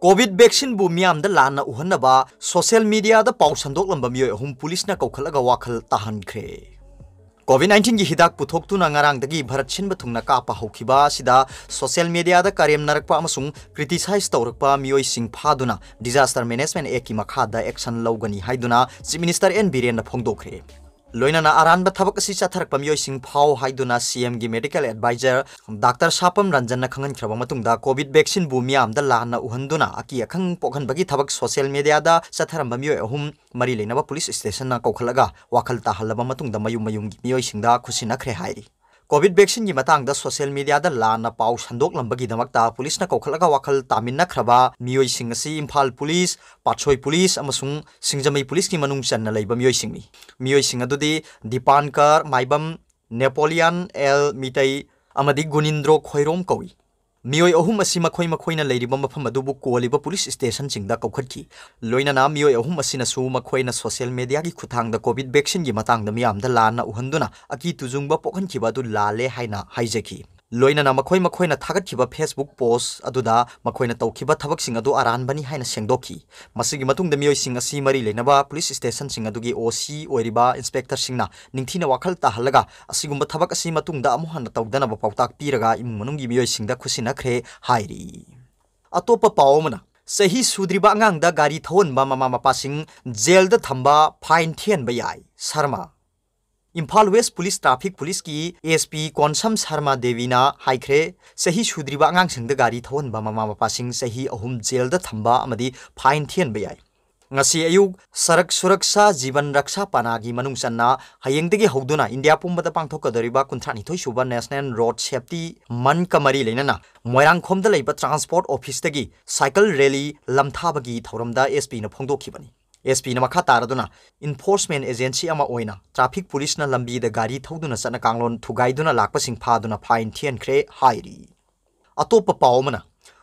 Covid vaccine बु मियाम दा लाना उहनबा सोशल मीडिया दा पाउ संदोक लंबा मियो हुम पुलिस ना कौखलगा वाखल ताहनख्रे कोविड-19 की हिदाक पुथोक्तुना ngarangdagi भारत सिनबा थुंगना कापा हौखिबा सिदा सोशल मीडिया दा कार्यम नरकपा अमसुंग क्रिटिसाइज तौरकपा मियोय सिंग फादुना डिजास्टर मैनेजमेंट एक्ट की मखादा एक्शन लौगनी हाइदुना चीफ मिनिस्टर एन बीरेन फोंदोखरे लोइनाना आरानबा थबक असि चाथरकपा मियोय सिंग फाव हाइदुना सीएम की medical adviser doctor Sapam Ranjan खंगनख्रबा मतुंगदा कोविड वैक्सीन बु मियाम दा लाना उहंदुना अकी अखंग पोखनबगी थबक सोशल मीडिया दा चाथरंबा मियोय अहुम मरी लेनबा पुलिस स्टेशन ना कौखलगा वाखल ताहलबा मतुंगदा मयुम मयुम की मियोय सिंगदा खुसिनख्रे हाइरी कोविड वैक्सीन की मतंगदा सोशल मीडिया दा लाना पाउ संदोक लंबगी दमकता पुलिस ना कौखलगा वाखल तामिनख्रबा मियोय सिंग असि इम्फाल पुलिस पाछोय पुलिस अमसुंग सिंगजमई पुलिस की मनुंग चन्ना लैबा मियोय सिंगनी मियोय सिंग अदुदी दीपानकर माइबम नेपोलियन एल मितई अमदी गुनिंद्रो खोइरोम कौई मियोय अहुम असि मखोय मखोयना लैरिबा मफम अदुबु कोलिबा पुलिस स्टेशन सिंगदा कौखटकी लोइनाना मियोय अहुम असिनसु मखोयना सोशल मीडिया की खुथांगदा कोविड वैक्सीन की मतंगदा मियामदा लाना उहंदुना अकी तुजुंगबा पोखनखिबा दु लाले हाइना हाइजकी लोइनाना मखोय मखोयना थागतखिबा फेसबुक पोस्ट अदुदा मखोयना तौखिबा थबकसिंग अदु आरानबनी हाइना सेंगदोखी मसिगी मतुंगदा मियोय सिंग असि मरी लेनबा पुलिस स्टेशन सिंग अदुगी ओसी ओइरिबा इंस्पेक्टर सिंगना निंगथिना वाखल ताहलगा असिगुंबा थबक असि मतुंगदा अमुहन तौदनबा पाउताक पीरगा इमुंग मनुंगी मियोय सिंगदा खुसिनख्रे हाइरी अतोपा पावमना सही सुद्रिबा अंगांगदा गाड़ी थवनबा ममा मपासिंग जेलदा थंबा फाइन थियनबा याय Sharma Imphal waste police traffic police की एसपी कोनसम शर्मा देवीना हाइख्रे सही सुद्रिबा अंगांगसिंगदा गाड़ी थवनबा ममा मपासिंग सही अहुम जेलदा थंबा अमदी फाइन थियनबा याय ngasi ayuk sarak suraksa jiban raksa panagi manung channa hayengdagi howduna india pumbada pangthokadariba kunthani thoi suba national road safety man kamari leinana moirang khomda leiba transport office tagi cycle rally lamthabagi thoramda sp na phongdokhibani sp na makha taraduna enforcement agency ama oina traffic police na lambi da gari thoduna chana kanglon thugaiduna lakpasing phaduna fine thian khre hairi atopa pawmana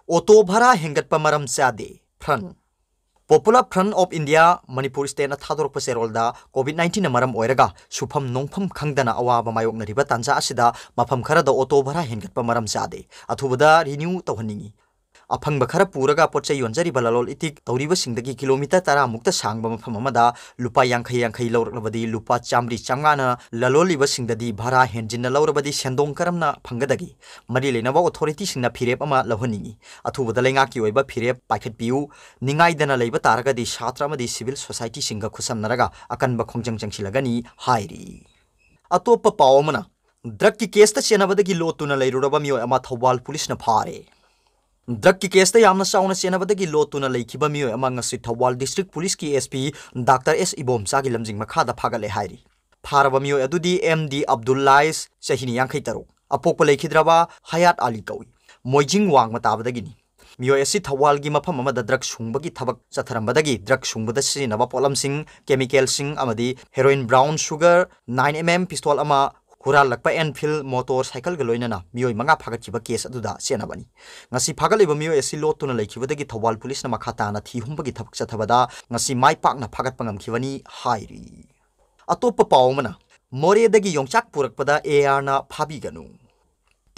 auto bhara hengatpa maram chade front Popular Front of India Manipur State na thadorok pa serolda COVID-19 na maram oiraga supham nongpham khangdana awaba mayok na riba tanja asida mafam khara da auto bhara hengat pa maram jade athubada renew tawhaningi अफंग खरा पूरगा पोचे योंजरी बलालोल इतिक तौरीबा सिंगदगी kilometre 10 मुक्ता सांगबा मफम अमदा लुपा यांखै यांखै लौरकलबदी लुपा चामरी चांगाना ललोलिबा सिंगददी भारा हेंजिन लौरबदी सेंदोंग करमना फंगदगी मरी लेनबा authority सिंगना फिरेप अमा लहनिंगी अथुबदा लेंगा की ओइबा फिरेप पाइखत PU निंगाइदना लेबा तारगदी छात्र अमदी civil society सिंगा खुसमनरगा अकनबा खोंजंग चंगसिलगनी हाइरी अतोप पावमना ड्रग की केस त चेनबदगी लोतुना लेरुरबा मियो अमा थौबाल पुलिस न फारे ड्रग की केस यामना चाउना चेनबदगी लोतुना लेखिबा मियो अमंग असि थौबाल डिस्ट्रिक्ट पुलिस की एसपी डॉक्टर एस इबोमचा की लमजिंग मखादा फागले हाइरी फारबा मियो अदुदी एमडी अब्दुल्लाइस चहिनी यांखै तरो अपोप लेखिद्रबा हयात अली कौई मोइजिंग वांग मताबदगिनी मियो एसि थौबाल की मफम अमदा ड्रग सुंगबगी थबक चथरमबदगी ड्रग सुंगबदा सिनबा पोलमसिंग केमिकलसिंग अमदी हेरोइन ब्राउन शुगर 9mm पिस्तौल अमा हुराल लकपा एनफिल्ड मोटरसाइकिल गलोइनना मियोय मंगा फागतखिबा केस अदुदा सेनाबनी ngasi फागलेबा मियोय एसि लोतुना लेखिबदगी थौबाल पुलिस ना मखाताना थीहुंबगी थबक चथबदा ngasi माइ पाकना फागतपा ngamkhibani हाइरी अतोप पावमना मोरेदगी योंगचाक पुरकपदा एआर ना फाबिगनु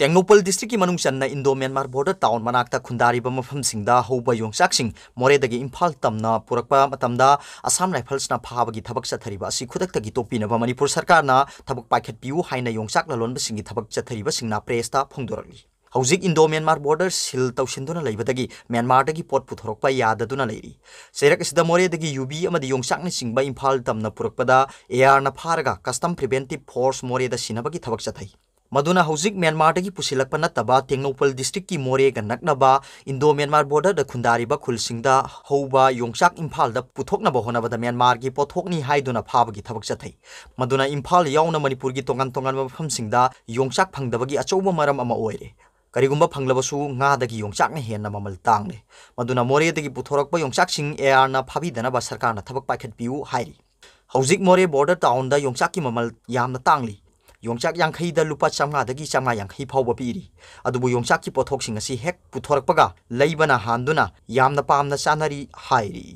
टेंगनोपल डिस्ट्रिक्ट की मनुंग चन्ना इंडो म्यांमार बॉर्डर टाउन मनाक्ता खुंदारिबा मफमसिंगदा हौबा योंगचाकसिंग मोरेदगी इम्फाल तमना पुरकपा मतमदा असम राइफल्स ना फाबगी थबक चथरिबा असि खुदक्तगी तोपिनबा मणिपुर सरकार ना थबक पाइखतपियु हाइना योंगचाक ललोनबसिंगी थबक चथरिबा सिंगना प्रेसता फोंदोरगली हौजिक इंडो म्यांमार बॉर्डर सिल तौसिंदुना लेबदगी म्यांमारदगी पोट पुथोरकपा याददुना लेरी सेरक सिदा मोरेदगी यूबी अमदी योंगचाकनि सिंगबा इम्फाल तमना पुरकपदा एआर ना फारगा कस्टम प्रिवेंटिव फोर्स मोरेदा सिनबगी थबक चथै मदुना हौजिक म्यांमारदगी पुसिलकपा नतबा टेंगनोपल डिस्ट्रिक्ट की मोरेगा नकनबा इंडो म्यांमार बॉर्डर द खुंदारिबा खुलसिंगदा हौबा योंगचाक इम्फाल द पुथोकनबा होनबदा म्यांमार की पोथोकनी हाइदुना फाबगी थबक चथै मदुना इम्फाल याउना मणिपुर की तोंगान तोंगान मफमसिंगदा योंगचाक फंगदबगी अचौबा मरम अमा ओइरे करिगुंबा फंगलबसु ngaदगी योंगचाकने हेन्ना ममल तांगले मदुना मोरेदगी पुथोरकपा योंगचाकसिंग एआरना फाबिदनबा सरकारना थबक पाइखतपियु हाइरी हौजिक मोरे बॉर्डर टाउन द योंगचाक की ममल यामना तांगली योंगचाक यांखैदा लुपा चांगादगी चांगा यांखै फावबा पीरी अदुबु योंगचाक की पोथोकसिंग असि हेक पुथोरकपगा लैबना हांदुना यामना पामना चानरी हाइरी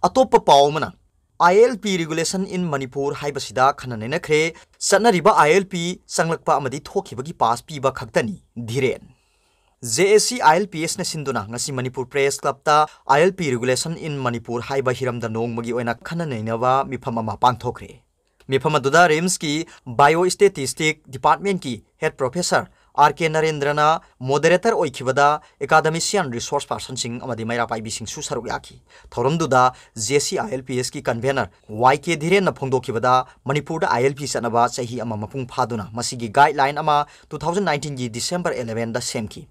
अतोप पावमना ILP regulation in Manipur haibasida khananenakre sanariba ILP sanglakpa amadi thokibagi pass piba khaktani dhiren JSC ILPS na sinduna ngasi Manipur Press Club ta ILP regulation in Manipur haiba hiramda nongmagi oina khana nainaba mifam ama pangthokre. Mifam aduda RIMS ki Biostatistic Department ki Head Professor RK Narendrana moderator oikhibada academician resource person sing amadi maira pai bising su saruk yaki thorom duda JSC ILPS ki convener YK Dhiren na phongdokhibada Manipur da ILP sanaba chahi ama mapung phaduna masigi guideline ama 2019 gi December 11 da semki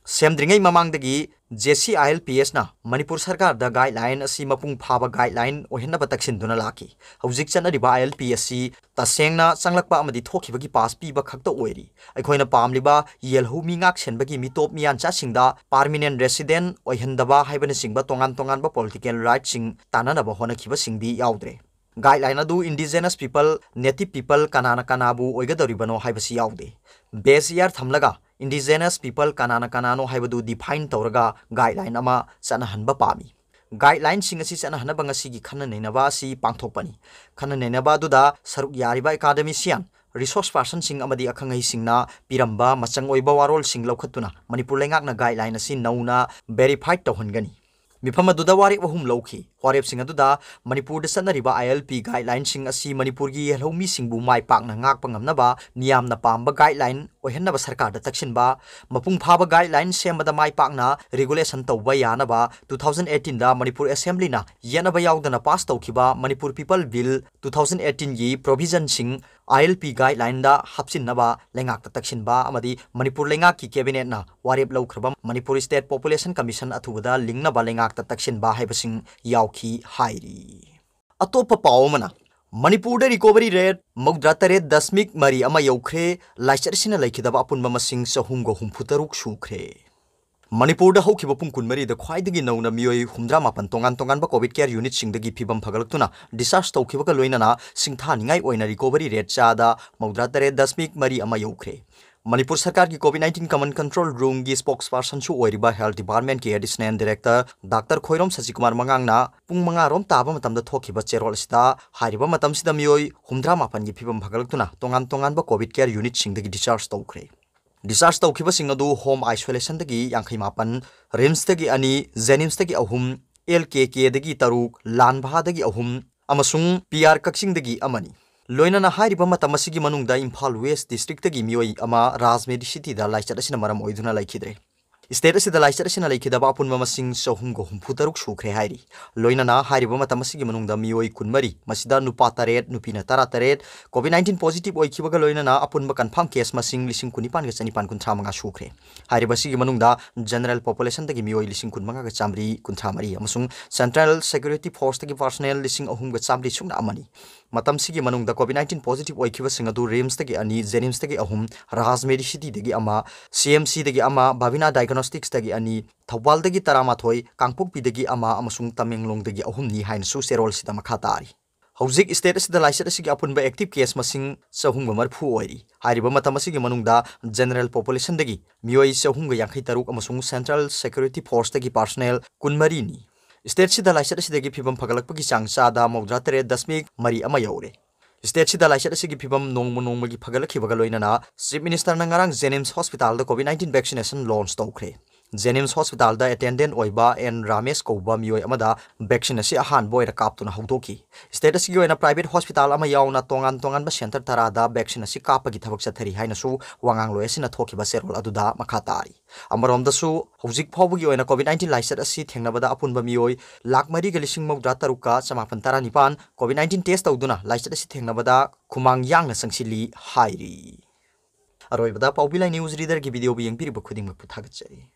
semdringai mamangdagi JSC ILPS na Manipur Sarkar da guideline asi mapung phaba guideline ohenna bataksinduna laki hojik chana riba ILPS tasengna changlakpa amadi thokibagi pass piba khakta oiri aikoina pamliba yelhu mingak senbagi mitop mian cha singda permanent resident ohendaba haibana singba tongan ba political rights sing tanana ba hona khiba singdi yaudre guideline adu indigenous people native people kanana kanabu oigadoribano haibasi yaude base year thamlaga indigenous people kanano haibadu define tawraga guideline ama chana hanba pami guideline sing asi chana hanaba ngasi gi khana neinaba si pangthokpani khana neinaba duda saruk yariba academician resource person sing amadi akhangai singna piramba machang oiba warol sing lokhatuna Manipur lengakna guideline asi nauna verified tawhangani mifam aduda warep ahum lawki warep sing aduda Manipur da sanariba ILP guideline sing asi Manipur gi helhomi singbu mai pakna ngakpa ngamnaba niyamna pamba guideline ohenna sarkar da taksinba mapung phaba guideline semada mai pakna regulation tawba yanaba 2018 da Manipur Assembly na yanaba yaudana pass tawkiba Manipur People Bill 2018 gi provision sing ILP guideline da hapsinnaba lengak ta taksinba amadi Manipur lengak ki cabinet na warep lawkhraba Manipur State Population Commission athubada lingnaba lengak ta taksinba haibasing yauki hairi atopa pawmana Manipur da recovery rate Mogdratare dasmik mari ama yaukhre laisarasina laikhidaba apunba masing sahumgo humputaruk shukre Manipur da hokhiba pung kunmari da khwaidagi nauna miyoi humdra mapan tongan ba covid care unit singdagi phibam phagalaktuna discharge tawkhiba ka loinana singtha ningai oina recovery rate chada Mogdratare dasmik mari ama yaukhre Manipur Sarkar ki COVID-19 Command Control Room ki spokesperson su oiriba Health Department ki Additional Director Dr. Khoirom Sajikumar Mangangna pung mangarom taba matamda thokiba cherol sida hariba matam sida miyoi humdra mapan gi phibam phagalaktuna tongan ba covid care unit singdagi discharge tawkhre discharge tawkhiba singadu home isolation dagi yankhai mapan RIMS dagi ani Jenims dagi ahum LKK dagi taruk Lanbha dagi ahum amasung PR Kaksing dagi amani loinana hairiba matamasigi manungda Imphal West District tagi miyoi ama Rajmedi City da laicharasina maram oiduna laikhidre state asida laicharasina laikhidaba apunma masing sahumgo humputaruk shukre hairi loinana hairiba matamasigi manungda miyoi kunmari masida nupa taret nupina taret COVID-19 positive oikhibaga loinana apunba confirm case masing lising kunipan ga chanipan kunthra manga shukre hairiba sigi manungda general population tagi miyoi lising kunmanga ga chamri kunthra mari amasung central security force tagi personnel lising ahum ga chamri sungna amani matam sigi manungda COVID-19 positive oikhiba singadu RIMS tagi ani Jenims tagi ahum Rajmedi City tagi ama CMC tagi ama Bhavina Diagnostics tagi ani Thawal tagi taramathoi Kangpokpi tagi ama amasung Tamenglong tagi ahum ni hain su serol sida makhatari hojik state asida laisar asigi apunba active case masing sahumga marphu oiri hariba matam asigi manungda general population tagi miyoi sahumga yankhai taruk amasung central security force tagi personnel kunmari ni state sida laisar asidagi phibam phagalakpagi changchada Mogdratare dasmik mari ama yaure state sida laisar asigi phibam nongmagi phagalakhibaga loinana chief minister na ngarang Jenims hospital da COVID-19 vaccination launch tawkhre Jenims hospital da attendant oiba N Ramesh Kouba miyoi amada vaccination ahan boy ra kaptuna haudoki state asigi oina private hospital ama yauna tongan ba center tarada vaccination kapagi thabak chathari haina su wangang loyasina thokiba serol aduda makhatari amarom da su hojik phawbugi oina COVID-19 laisar asi thengnabada apunba miyoi lakmari galising Mogdrataruka chamapan taranipan COVID-19 test tawduna laisar asi thengnabada khumang yangna sangsili hairi aroibada Paubilai news reader ki video bi yengpiri ba khuding ma puthagat chari